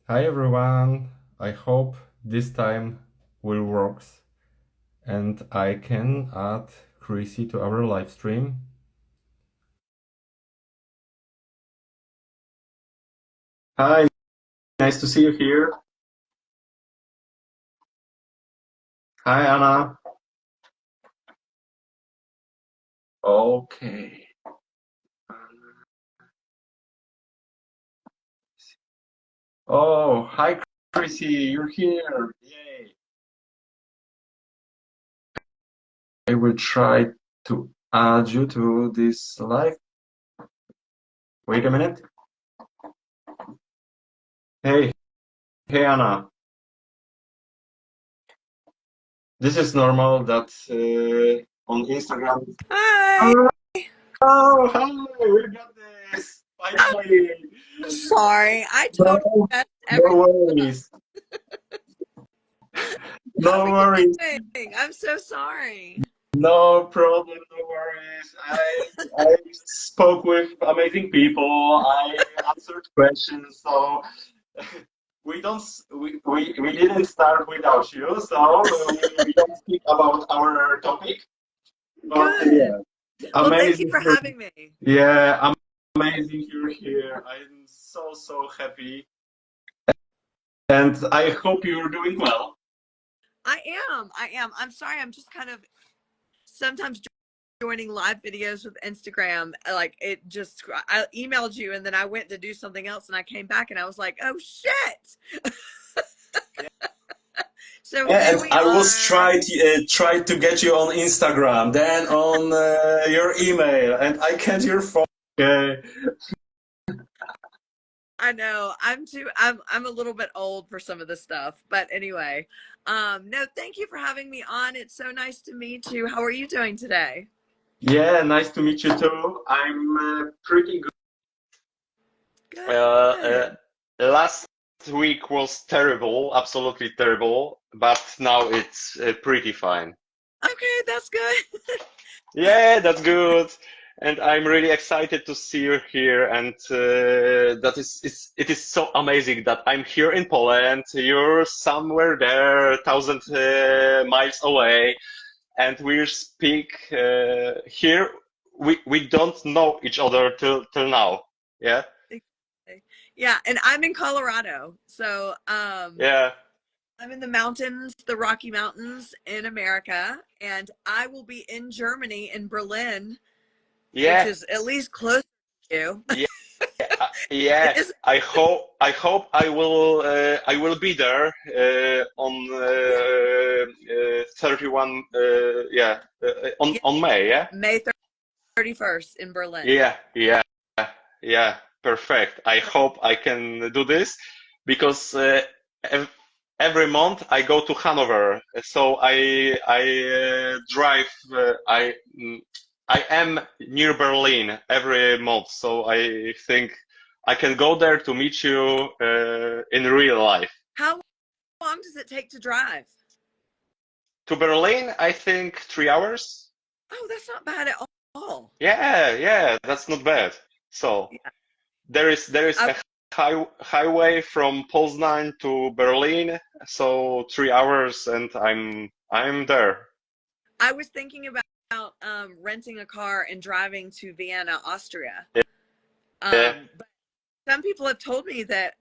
Hi everyone, I hope this time will works and I can add Chrissy to our live stream. Hi, nice to see you here. Hi Anna. Okay. Oh, hi Chrissy, you're here. Yay. I will try to add you to this live. Wait a minute. Hey, hey Anna. This is normal that on Instagram. Hi. Oh, oh, hi, we got this. Finally. I'm sorry. I totally No, messed no everything up. worries. How No are you worries. doing? I'm so sorry. No problem. No worries. I spoke with amazing people. I answered questions. So we don't we didn't start without you. So we don't speak about our topic. But Good. yeah, Well, thank you amazing. for having me. Yeah, amazing. You're here. I'm so happy, and I hope you're doing well. I am. I am. I'm sorry. I'm just kind of sometimes joining live videos with Instagram. Like it just, I emailed you and then I went to do something else and I came back and I was like, oh shit. So Yeah, here and we I was are. try to get you on Instagram, then on your email, and I can't your phone. Okay. I know I'm a little bit old for some of this stuff, but anyway, no, thank you for having me on. It's so nice to meet you. How are you doing today? Yeah, nice to meet you too. I'm pretty good. Good. Uh, uh, Last week was terrible, absolutely terrible, but now it's pretty fine. Okay, that's good. Yeah, that's good. And I'm really excited to see you here. And it is so amazing that I'm here in Poland. You're somewhere there, 1,000 miles away, and we speak here. We don't know each other till now. Yeah, Yeah, and I'm in Colorado. So, yeah, I'm in the mountains, the Rocky Mountains in America, and I will be in Germany in Berlin, which yeah. is at least close to you. Yeah, It yeah. is. I hope I will be there on Yeah. 31 Yeah, on May, yeah. May 31st in Berlin. Yeah, yeah, yeah. Perfect. I hope I can do this because ev every month I go to Hanover, so I drive. I am near Berlin every month, so I think I can go there to meet you in real life. How long does it take to drive? To Berlin, I think 3 hours. Oh, that's not bad at all. Yeah, yeah, that's not bad. So Yeah. there is I, a highway from Poznan to Berlin, so 3 hours, and I'm there. I was thinking about renting a car and driving to Vienna, Austria. Yeah, But some people have told me that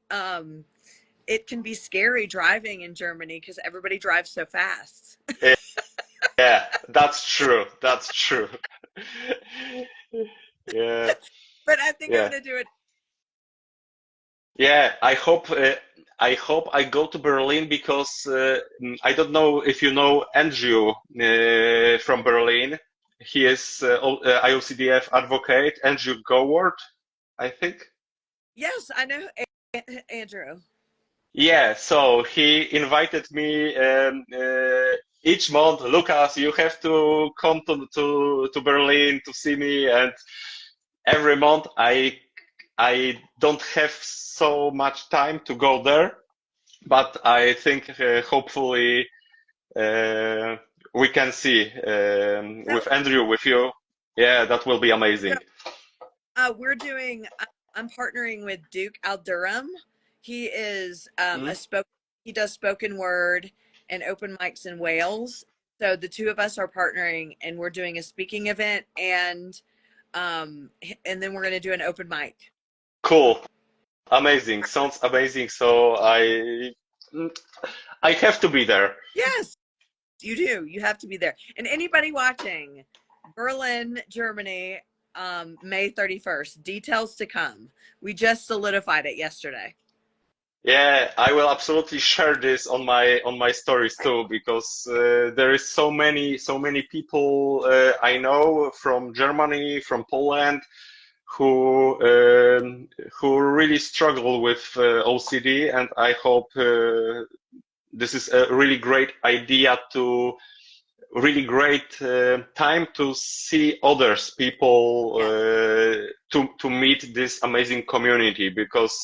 it can be scary driving in Germany because everybody drives so fast. yeah, that's true. That's true. Yeah, But I think I'm yeah. going to do it. Yeah, I hope I go to Berlin because I don't know if you know Andrew from Berlin. He is IOCDF advocate, Andrew Goward, I think. Yes, I know Andrew. Yeah, so he invited me each month. Lucas, you have to come to Berlin to see me, and every month I don't have so much time to go there, but I think hopefully uh, we can see That, with Andrew, with you. Yeah, that will be so amazing. we're doing, I'm partnering with Duke Aldurum. He is Hmm? he does spoken word and open mics in Wales. So the two of us are partnering and we're doing a speaking event um and then we're going to do an open mic. Cool. Amazing. Sounds amazing. So I have to be there. Yes, you do. You have to be there. And anybody watching, Berlin, Germany, May 31st. Details to come. We just solidified it yesterday. Yeah, I will absolutely share this on my stories too, because there is so many people I know from Germany, from Poland, who who really struggle with OCD, and I hope this is a really great idea to really great time to see others people Yeah, to meet this amazing community, because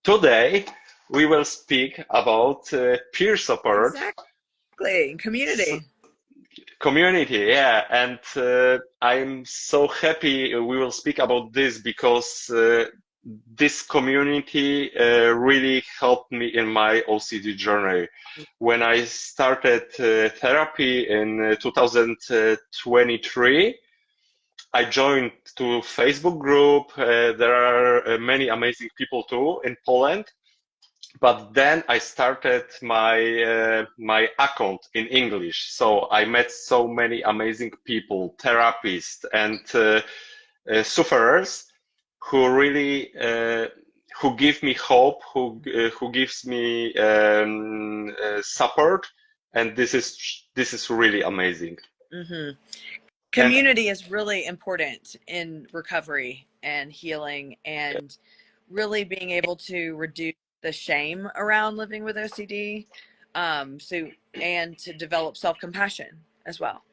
today we will speak about peer support. exactly. Community. Community, yeah, and I'm so happy we will speak about this, because this community really helped me in my OCD journey. When I started therapy in 2023, I joined to Facebook group. There are many amazing people too in Poland, but then I started my account in English. So I met so many amazing people, therapists and sufferers, who really who give me hope, who gives me support, and this is really amazing. Hmm. And Community is really important in recovery and healing and really being able to reduce the shame around living with OCD. And to develop self-compassion as well.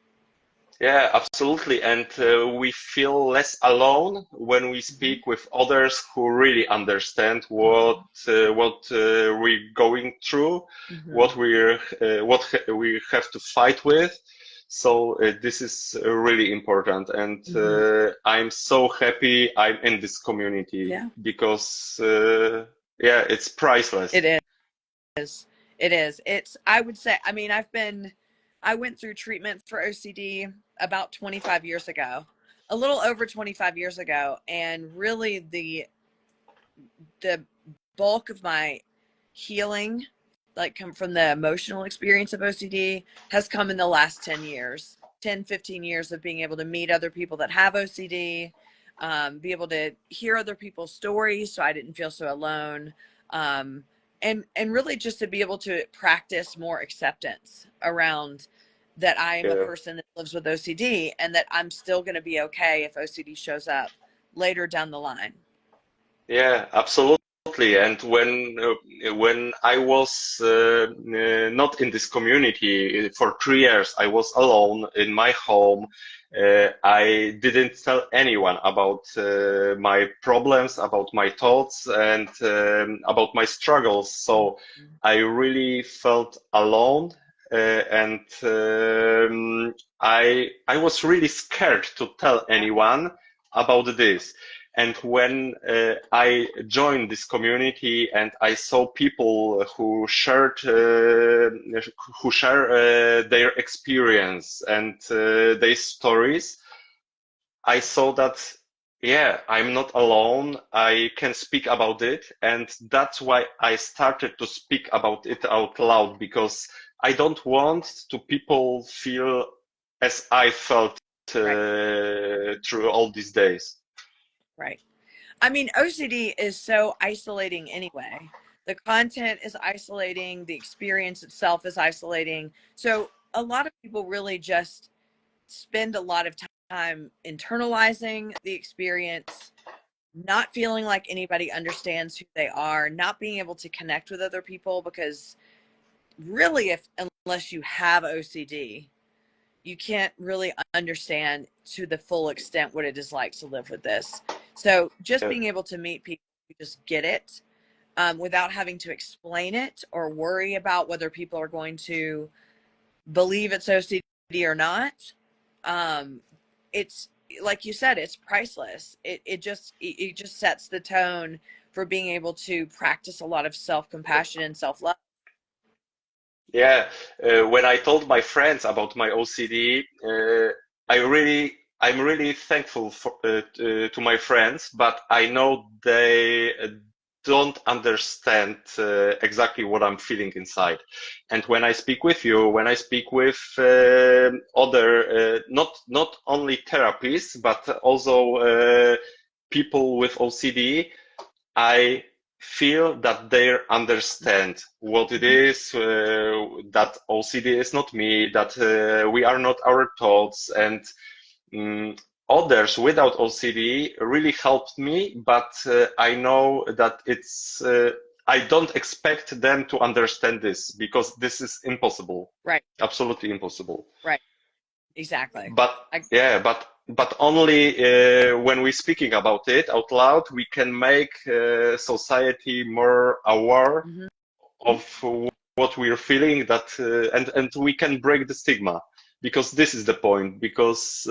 yeah, absolutely. And we feel less alone when we Hmm. speak with others who really understand what we're going through, Hmm. we have to fight with. So this is really important, and Hmm. I'm so happy I'm in this community, Yeah, because yeah, it's priceless. it is. It is. It's, I would say, I mean, I went through treatment for OCD about 25 years ago, a little over 25 years ago. And really the bulk of my healing, like come from the emotional experience of OCD, has come in the last 10 years, 10, 15 years of being able to meet other people that have OCD, be able to hear other people's stories so I didn't feel so alone. Um, and really just to be able to practice more acceptance around that I am a Yeah. person that lives with OCD and that I'm still going to be okay if OCD shows up later down the line. Yeah, absolutely. And when I was not in this community for 3 years, I was alone in my home. I didn't tell anyone about my problems, about my thoughts, and about my struggles. So I really felt alone, and I was really scared to tell anyone about this. And when I joined this community and I saw people who share their experience and their stories, I saw that, yeah, I'm not alone. I can speak about it, and that's why I started to speak about it out loud, because I don't want to people feel as I felt Right. through all these days. Right. I mean, OCD is so isolating anyway. The content is isolating, the experience itself is isolating. So a lot of people really just spend a lot of time internalizing the experience, not feeling like anybody understands who they are, not being able to connect with other people because really if unless you have OCD, you can't really understand to the full extent what it is like to live with this. So just Yeah. being able to meet people who just get it, without having to explain it or worry about whether people are going to believe it's OCD or not. Um, it's like you said, it's priceless. It just sets the tone for being able to practice a lot of self-compassion and self-love. Yeah, when I told my friends about my OCD, I'm really thankful to my friends, but I know they don't understand exactly what I'm feeling inside. And when I speak with you, when I speak with other, not only therapists, but also people with OCD, I feel that they understand what it is, that OCD is not me, that we are not our thoughts, and um, others without OCD really helped me, but I know that I don't expect them to understand this because this is impossible. Right. Absolutely impossible. Right. Exactly. But yeah, but only when we're speaking about it out loud, we can make society more aware Mm-hmm. of what we're feeling. That and we can break the stigma, because this is the point. Because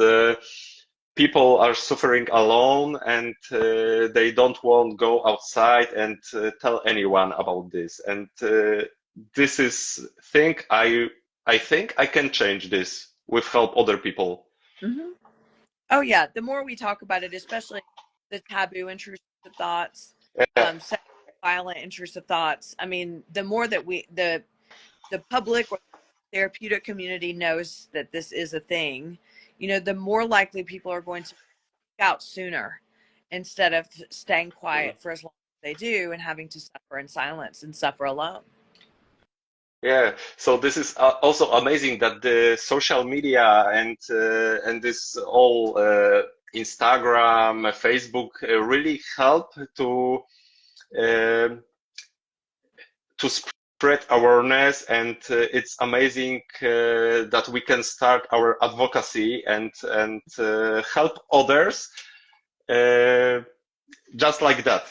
people are suffering alone, and they don't want to go outside and tell anyone about this. And this is thing I think I can change this with help other people. Mm-hmm. Oh yeah, the more we talk about it, especially the taboo intrusive thoughts, Yeah, sexual, violent intrusive thoughts. I mean, the more that the public or the therapeutic community knows that this is a thing, the more likely people are going to speak out sooner instead of staying quiet for as long as they do and having to suffer in silence and suffer alone. yeah. So this is also amazing that the social media and this all Instagram, Facebook really help um to spread awareness, and it's amazing that we can start our advocacy and help others just like that.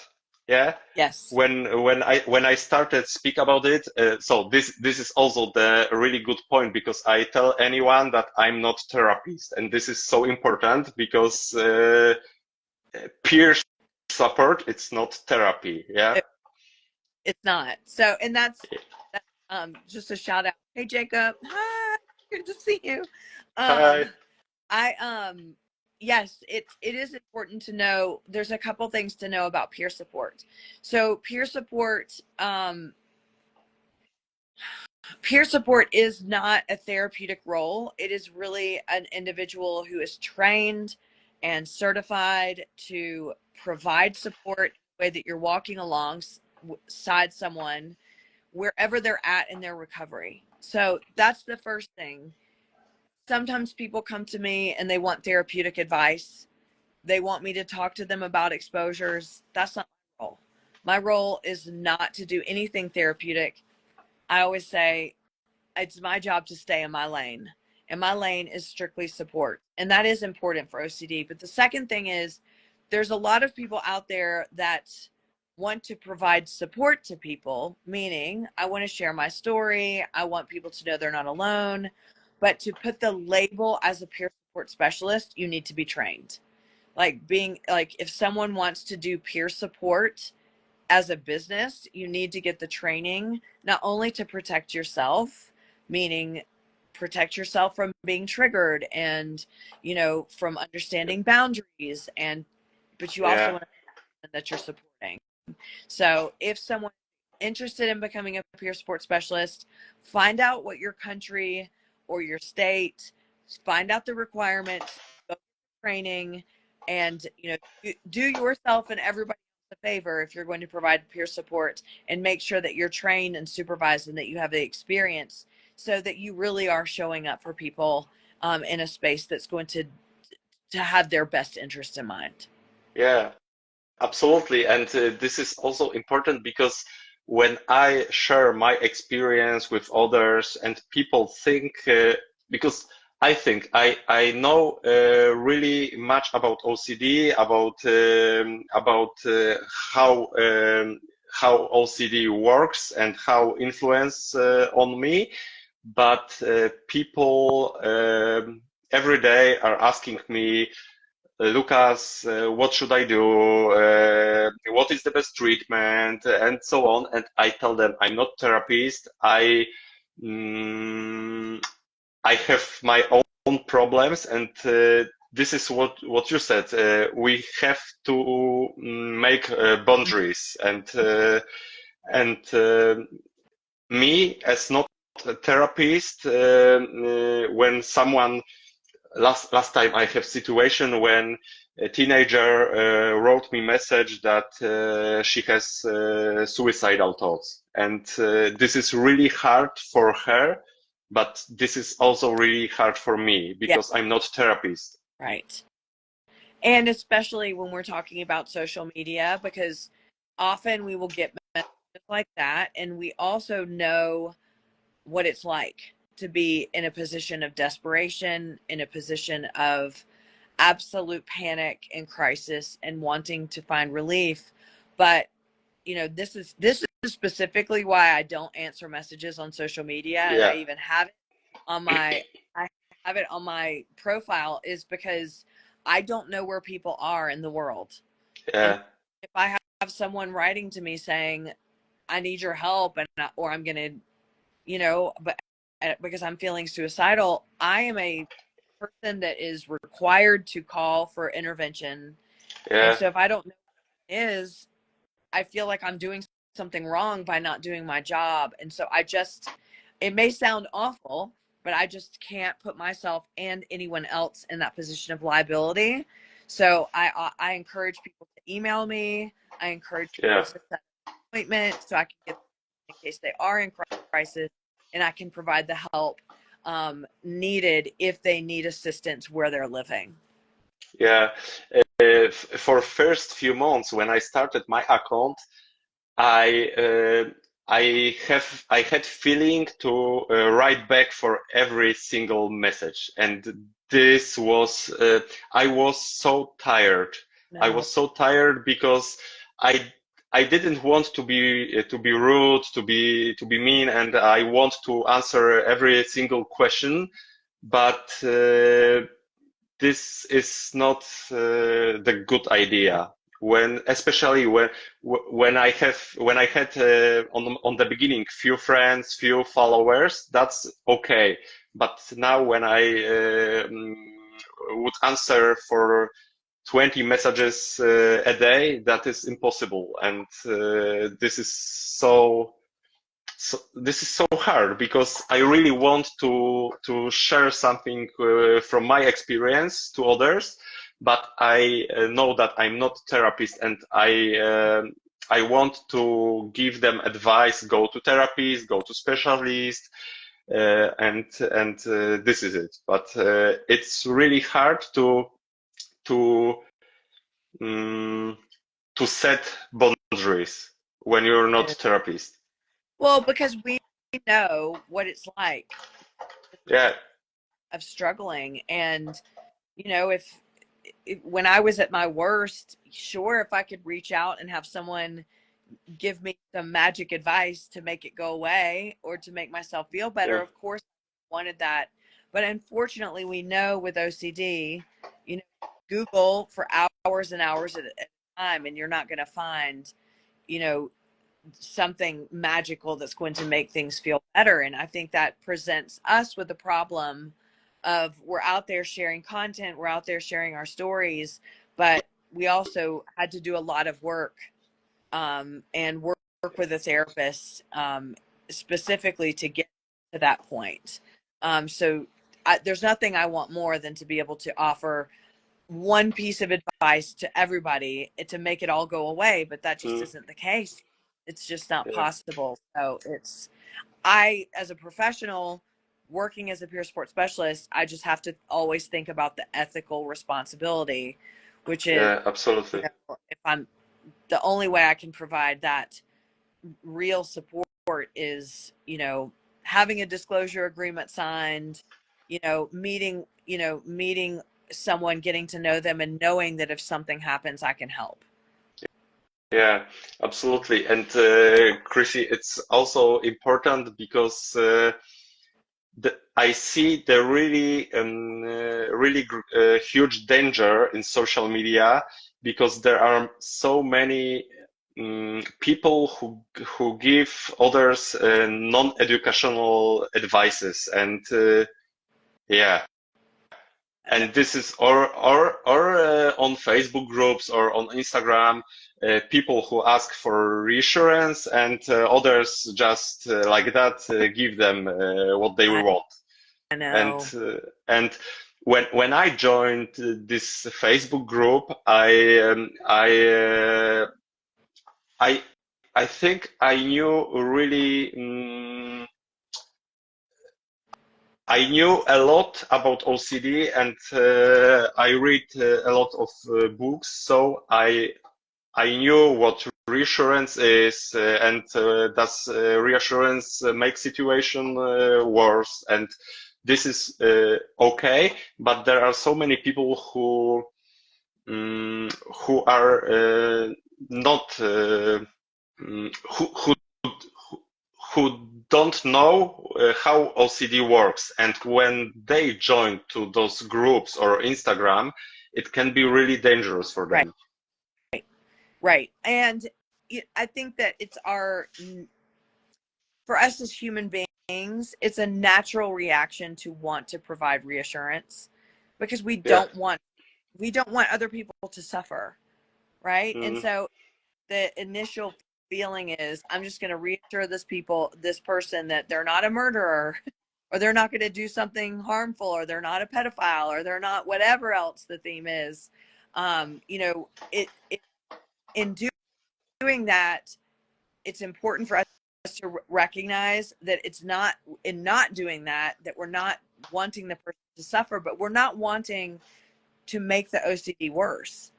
Yeah. Yes. When I started speak about it, so this is also the really good point, because I tell anyone that I'm not therapist, and this is so important, because peer support, it's not therapy. Yeah. It's not. So, and that's just a shout out. Hey, Jacob. Hi. Good to see you. Hi. I yes, it is important to know. There's a couple things to know about peer support. So peer support is not a therapeutic role. It is really an individual who is trained and certified to provide support in the way that you're walking alongside someone wherever they're at in their recovery. So that's the first thing. Sometimes people come to me and they want therapeutic advice. They want me to talk to them about exposures. That's not my role. My role is not to do anything therapeutic. I always say it's my job to stay in my lane, and my lane is strictly support. And that is important for OCD. But the second thing is, there's a lot of people out there that want to provide support to people, meaning I want to share my story. I want people to know they're not alone. But to put the label as a peer support specialist, you need to be trained. Like if someone wants to do peer support as a business, you need to get the training, not only to protect yourself, meaning protect yourself from being triggered and, from understanding boundaries, but you also Yeah. want to understand that you're supporting. So if someone is interested in becoming a peer support specialist, find out what your country or your state, find out the requirements, go to training, and do yourself and everybody else a favor if you're going to provide peer support, and make sure that you're trained and supervised and that you have the experience so that you really are showing up for people in a space that's going to have their best interest in mind. Yeah. Absolutely. And this is also important, because when I share my experience with others, and people think, because I think I know really much about OCD, about how OCD works and how influence on me, but people every day are asking me, Lucas, what should I do? What is the best treatment? And so on. And I tell them I'm not therapist. Mm, I have my own problems, and this is what you said. We have to make boundaries, and me as not a therapist, when someone last time I have situation when a teenager wrote me message that she has suicidal thoughts, and this is really hard for her, but this is also really hard for me Yeah, because I'm not therapist. right. And especially when we're talking about social media, because often we will get messages like that, and we also know what it's like to be in a position of desperation, in a position of absolute panic and crisis and wanting to find relief. But this is specifically why I don't answer messages on social media, and I Yeah, even have it on my I have it on my profile, is because I don't know where people are in the world. And yeah, if I have someone writing to me saying I need your help, or I'm going to, but because I'm feeling suicidal, I am a person that is required to call for intervention. And yeah, so if I don't know what it is, I feel like I'm doing something wrong by not doing my job. And so it may sound awful, but I just can't put myself and anyone else in that position of liability. So I encourage people to email me. I encourage people yeah. to set an appointment so I can get them in case they are in crisis, and I can provide the help needed if they need assistance where they're living. Yeah. For first few months when I started my account, I uh, I had feeling to write back for every single message, and this was I was so tired. I No. was so tired because I I didn't want to be rude, to be mean, and I want to answer every single question, but this is not the good idea when especially when I had on the beginning few friends, few followers, that's okay, but now when I would answer for 20 messages a day, that is impossible, and this is this is so hard because I really want to share something from my experience to others, but I know that I'm not therapist, and I want to give them advice: go to therapists, go to specialists, and this is it. But it's really hard to um, to set boundaries when you're not therapist. Well, because we know what it's like Yeah, of struggling. And, if when I was at my worst, sure, if I could reach out and have someone give me some magic advice to make it go away or to make myself feel better, yeah. of course, I wanted that. But unfortunately, we know with OCD, Google for hours and hours at a time, and you're not going to find, you know, something magical that's going to make things feel better. And I think that presents us with the problem of we're out there sharing content, we're out there sharing our stories, but we also had to do a lot of work, and work with a therapist, specifically to get to that point. There's nothing I want more than to be able to offer one piece of advice to everybody to make it all go away, but that just Mm, isn't the case. It's just not yeah. possible. So I, as a professional working as a peer support specialist, I just have to always think about the ethical responsibility, which is, Yeah, absolutely. if I'm the only way I can provide that real support is, having a disclosure agreement signed, meeting someone, getting to know them, and knowing that if something happens, I can help. Yeah, absolutely. And Chrissy, it's also important because I see the really huge danger in social media, because there are so many people who give others non-educational advices, and yeah, and this is or on Facebook groups or on Instagram, people who ask for reassurance, and others just like that give them what they I want. And know. when I joined this Facebook group, I I think I knew really. I knew a lot about OCD, and I read a lot of books, so I knew what reassurance is, and does reassurance make situation worse, and this is okay. But there are so many people who are not who don't know how OCD works, and when they join to those groups or Instagram, it can be really dangerous for Right. them. Right. And I think that it's for us as human beings, it's a natural reaction to want to provide reassurance, because we Yeah. don't want other people to suffer. Right. And Mm, so the initial feeling is, I'm just going to reassure this person that they're not a murderer, or they're not going to do something harmful, or they're not a pedophile, or they're not whatever else the theme is. In doing that, it's important for us to recognize that it's not, in not doing that we're not wanting the person to suffer, but we're not wanting to make the OCD worse.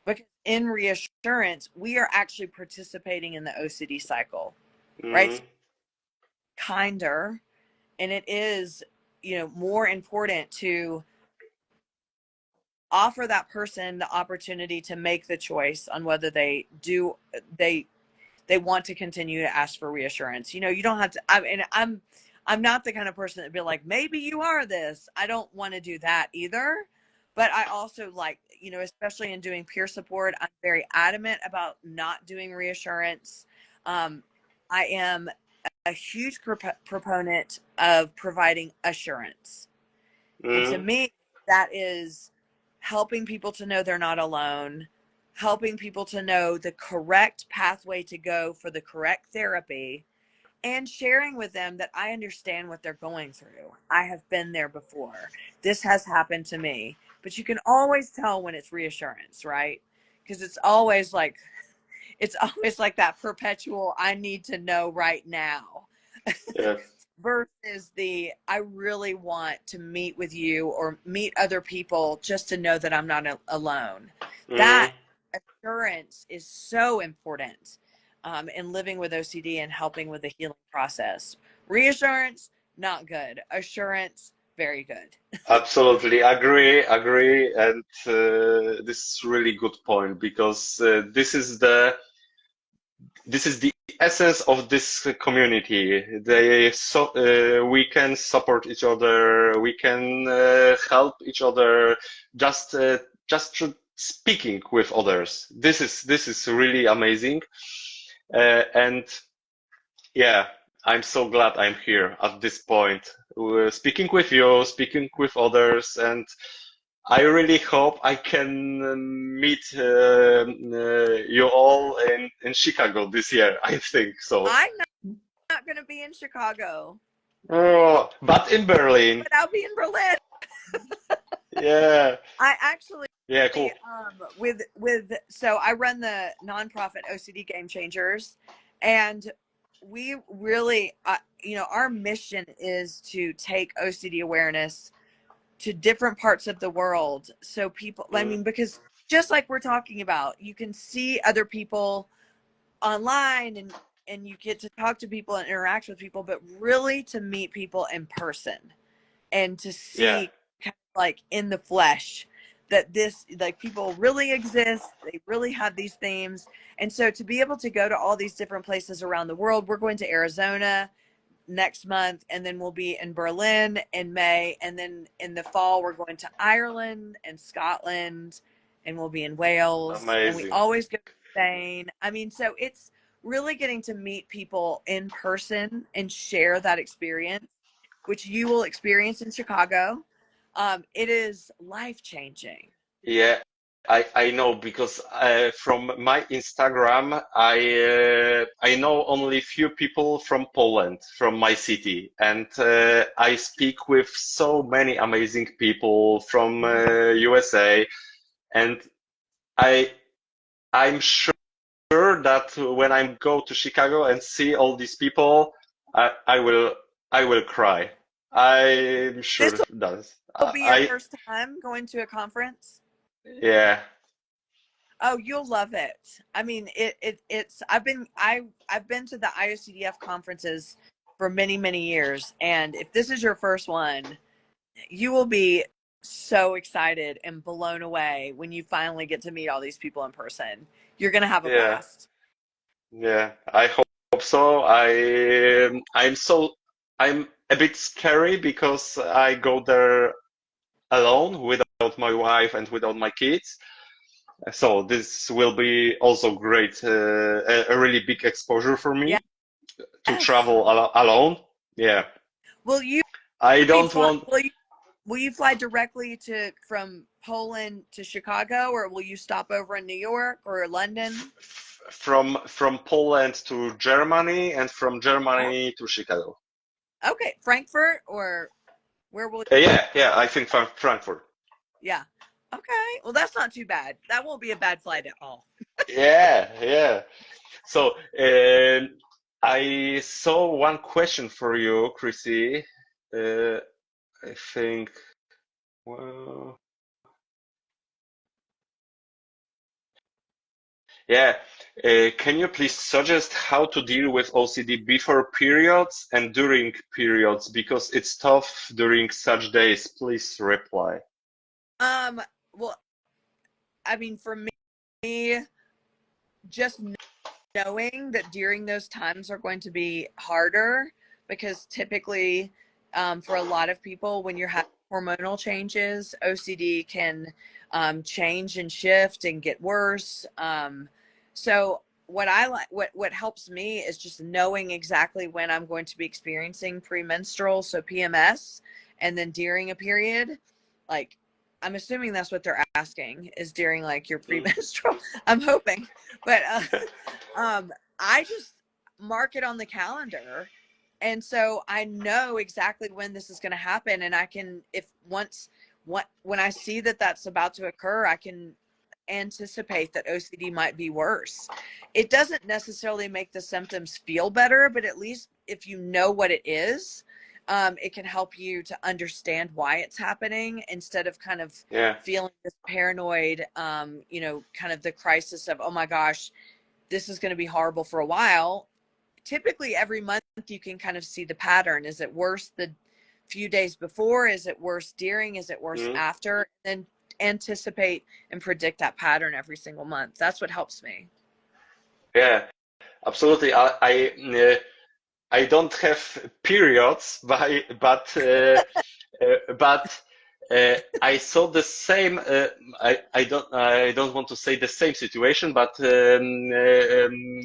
Because in reassurance, we are actually participating in the OCD cycle, right? mm, So kinder, and it is, more important to offer that person the opportunity to make the choice on whether they want to continue to ask for reassurance. You don't have to. I'm not the kind of person that'd be like, maybe you are this. I don't want to do that either. But I also like, especially in doing peer support, I'm very adamant about not doing reassurance. I am a huge proponent of providing assurance. And to mm, me, that is helping people to know they're not alone, helping people to know the correct pathway to go for the correct therapy, and sharing with them that I understand what they're going through. I have been there before. This has happened to me. But you can always tell when it's reassurance, right? Because it's always like that perpetual, I need to know right now. yeah. Versus the, I really want to meet with you or meet other people just to know that I'm not alone. Mm, That assurance is so important in living with OCD and helping with the healing process. Reassurance, not good. Assurance, very good. absolutely agree, and this is really good point, because this is the essence of this community. We can support each other, we can help each other, just through speaking with others. This is really amazing, and yeah, I'm so glad I'm here at this point, speaking with you, speaking with others, and I really hope I can meet you all in Chicago this year. I think so. I'm not going to be in Chicago, Oh, but in Berlin. but I'll be in Berlin. Yeah. I actually, Yeah, cool. so I run the nonprofit OCD Gamechangers, and we really, our mission is to take OCD awareness to different parts of the world. So people, I Mm, mean, because just like we're talking about, you can see other people online, and you get to talk to people and interact with people, but really to meet people in person and to yeah. see kind of like in the flesh that this, like, people really exist, they really have these themes. And so to be able to go to all these different places around the world, we're going to Arizona next month, and then we'll be in Berlin in May, and then in the fall we're going to Ireland and Scotland, and we'll be in Wales, and we Amazing. always go to Spain. I mean, so it's really getting to meet people in person and share that experience, which you will experience in Chicago. It is life changing. Yeah, I know because from my Instagram, I know only few people from Poland, from my city, and I speak with so many amazing people from USA, and I I'm sure that when I go to Chicago and see all these people, I will cry. I'm This sure that will be your first time going to a conference. yeah. Oh, you'll love it. I mean, it's I've been to the IOCDF conferences for many, many years, and if this is your first one, you will be so excited and blown away when you finally get to meet all these people in person. You're going to have a Yeah. blast. Yeah, I hope so. I'm a bit scary because I go there alone without my wife and without my kids. So this will be also great, a really big exposure for me to Yes. travel alone. Yeah, Will you I be don't fly, want will you fly directly to from Poland to Chicago, or will you stop over in New York or London? from Poland to Germany and from Oh, Germany to Chicago. okay, Frankfurt, or where will Yeah, I think Frankfurt. yeah. Okay. Well, that's not too bad. That won't be a bad flight at all. Yeah. So, I saw one question for you, Chrissy. Uh, I think, well, yeah. Can you please suggest how to deal with OCD before periods and during periods? Because it's tough during such days. Please reply. Um, well, I mean, for me, just knowing that during those times are going to be harder because typically, for a lot of people, when you're having hormonal changes, OCD can change and shift and get worse. So what I like, what helps me is just knowing exactly when I'm going to be experiencing premenstrual, so PMS, and then during a period, like I'm assuming that's what they're asking is during like your Mm. premenstrual. I'm hoping, but um, I just mark it on the calendar. And so I know exactly when this is going to happen. And I can, if once, when I see that that's about to occur, I can anticipate that OCD might be worse. It doesn't necessarily make the symptoms feel better, but at least if you know what it is, it can help you to understand why it's happening instead of kind of Yeah, feeling this paranoid, kind of the crisis of, oh my gosh, this is going to be horrible for a while. Typically, every month you can kind of see the pattern. Is it worse the few days before? Is it worse during? Is it worse mm, after? Then anticipate and predict that pattern every single month. That's what helps me. yeah, absolutely. I don't have periods, but I saw the same. I don't want to say the same situation, but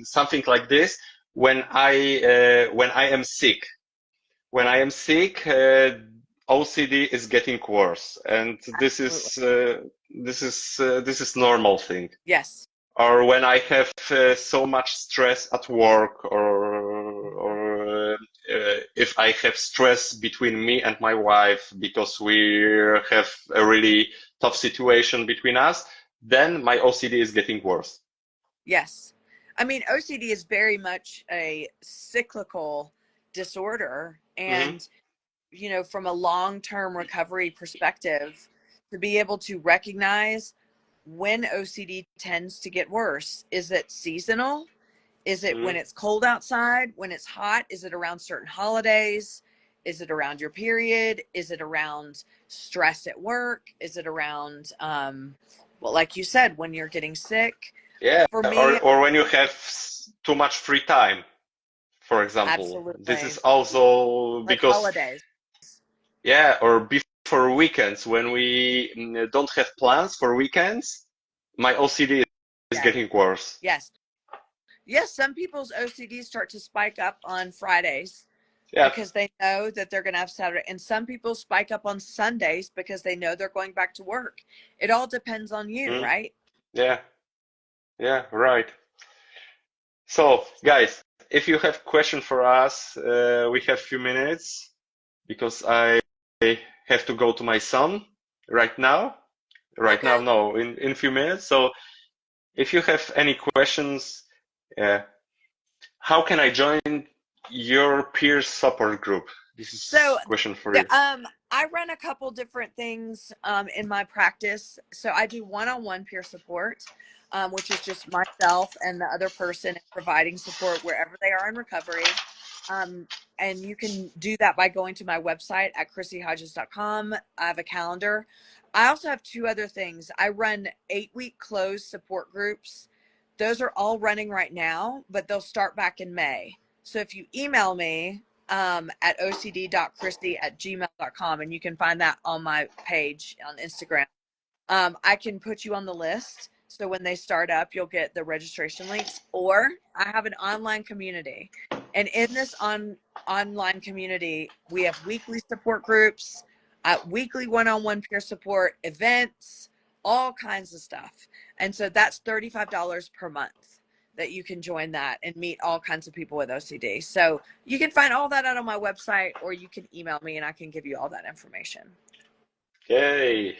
something like this when I am sick. When I am sick, OCD is getting worse, and Absolutely. this is normal thing. Yes. Or when I have so much stress at work, or if I have stress between me and my wife because we have a really tough situation between us, then my OCD is getting worse. Yes. I mean, OCD is very much a cyclical disorder. Hmm. And, from a long term recovery perspective, to be able to recognize when OCD tends to get worse. Is it seasonal? Is it when Hmm. it's cold outside? When it's hot? Is it around certain holidays? Is it around your period? Is it around stress at work? Is it around, well, like you said, when you're getting sick? Yeah, For me, or when you have too much free time. for example. This is Absolutely. also Like because, holidays. yeah, or before weekends when we don't have plans for weekends, my OCD is Yes. getting worse. Yes. Yes. Some people's OCD start to spike up on Fridays Yeah. because they know that they're going to have Saturday. And some people spike up on Sundays because they know they're going back to work. It all depends on you, Mm, right? yeah. Yeah. Right. So, guys, if you have question for us, we have few minutes because I have to go to my son right now. Right now, Okay. no, in few minutes. So, if you have any questions, how can I join your peer support group? This So is question for you. I run a couple different things in my practice. So I do one-on-one peer support, which is just myself and the other person providing support wherever they are in recovery. Um, and you can do that by going to my website at chrissyhodges.com. I have a calendar. I also have two other things. I run 8-week closed support groups. Those are all running right now, but they'll start back in May. So if you email me at ocd.christy@gmail.com, and you can find that on my page on Instagram. I can put you on the list. So when they start up, you'll get the registration links. Or I have an online community. And in this online community, we have weekly support groups, weekly one-on-one peer support events, all kinds of stuff. And so that's $35 per month that you can join that and meet all kinds of people with OCD. So you can find all that out on my website, or you can email me and I can give you all that information. Yay!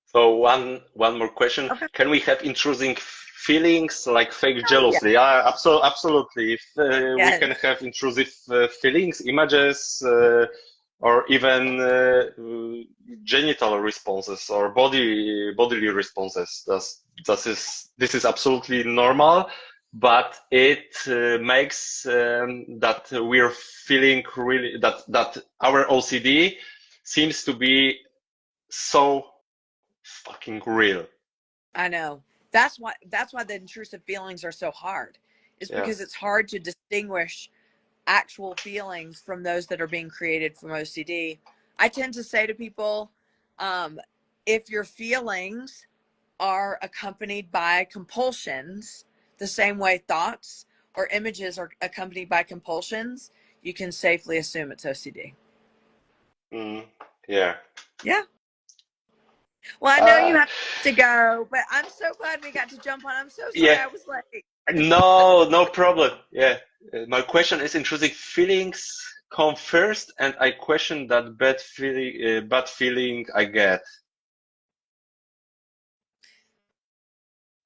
So one more question: Okay. can we have intrusive feelings like fake Oh, yeah. jealousy? Yeah, absolutely. If we Yes. can have intrusive feelings, images, or even genital responses or bodily responses. This is absolutely normal, but it makes that we're feeling really that our OCD seems to be so fucking real. I know. That's why the intrusive feelings are so hard. Is because Yes. it's hard to distinguish actual feelings from those that are being created from OCD. I tend to say to people, um, if your feelings are accompanied by compulsions, the same way thoughts or images are accompanied by compulsions, you can safely assume it's OCD. Mm, yeah. Yeah. Well, I know you Uh, have to go, but I'm so glad we got to jump on. I'm so sorry yeah. I was late. No problem. Yeah. My question is intrusive feelings come first, and I question that bad feeling I get.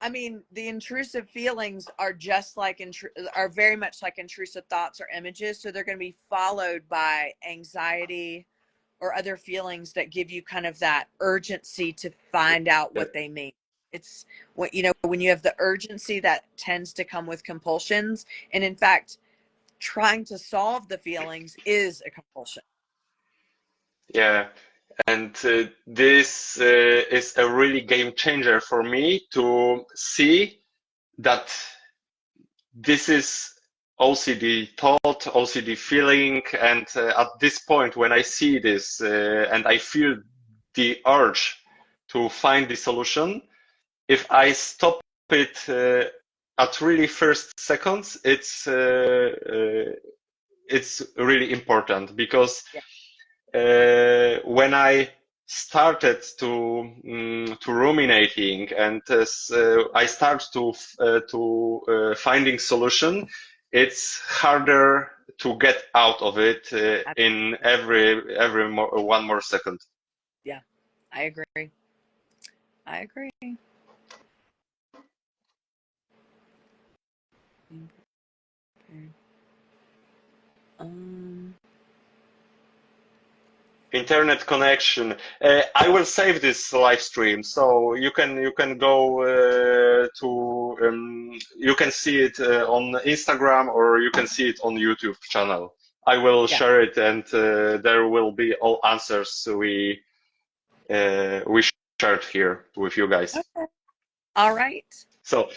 I mean, the intrusive feelings are just like are very much like intrusive thoughts or images, so they're going to be followed by anxiety or other feelings that give you kind of that urgency to find out Uh, what they mean. It's what when you have the urgency that tends to come with compulsions, and in fact, trying to solve the feelings is a compulsion. yeah. And this is a really game changer for me to see that this is OCD thought, OCD feeling, and at this point, when I see this and I feel the urge to find the solution, if I stop it at really first seconds, it's really important because Yeah. when I started to ruminating and I start to finding solution, it's harder to get out of it in every one more second. Yeah, I agree. I agree. Um, Internet connection. I will save this live stream, so you can go to you can see it on Instagram or you can see it on YouTube channel. I will yeah. share it, and there will be all answers we shared here with you guys. Okay. All right. So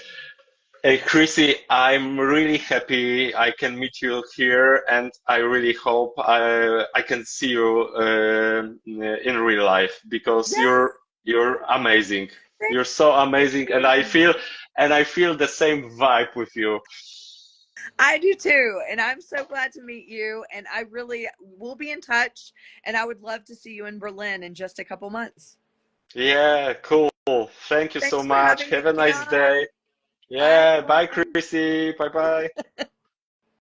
Chrissy, I'm really happy I can meet you here, and I really hope I can see you in real life because Yes, you're amazing. thank You're so amazing, and you. I feel the same vibe with you. I do too. And I'm so glad to meet you. And I really will be in touch. And I would love to see you in Berlin in just a couple months. Yeah, cool. Thank you so Thanks for much. having Have a me nice on. day. Bye, Yeah, bye, everyone. Chrissy. Bye bye.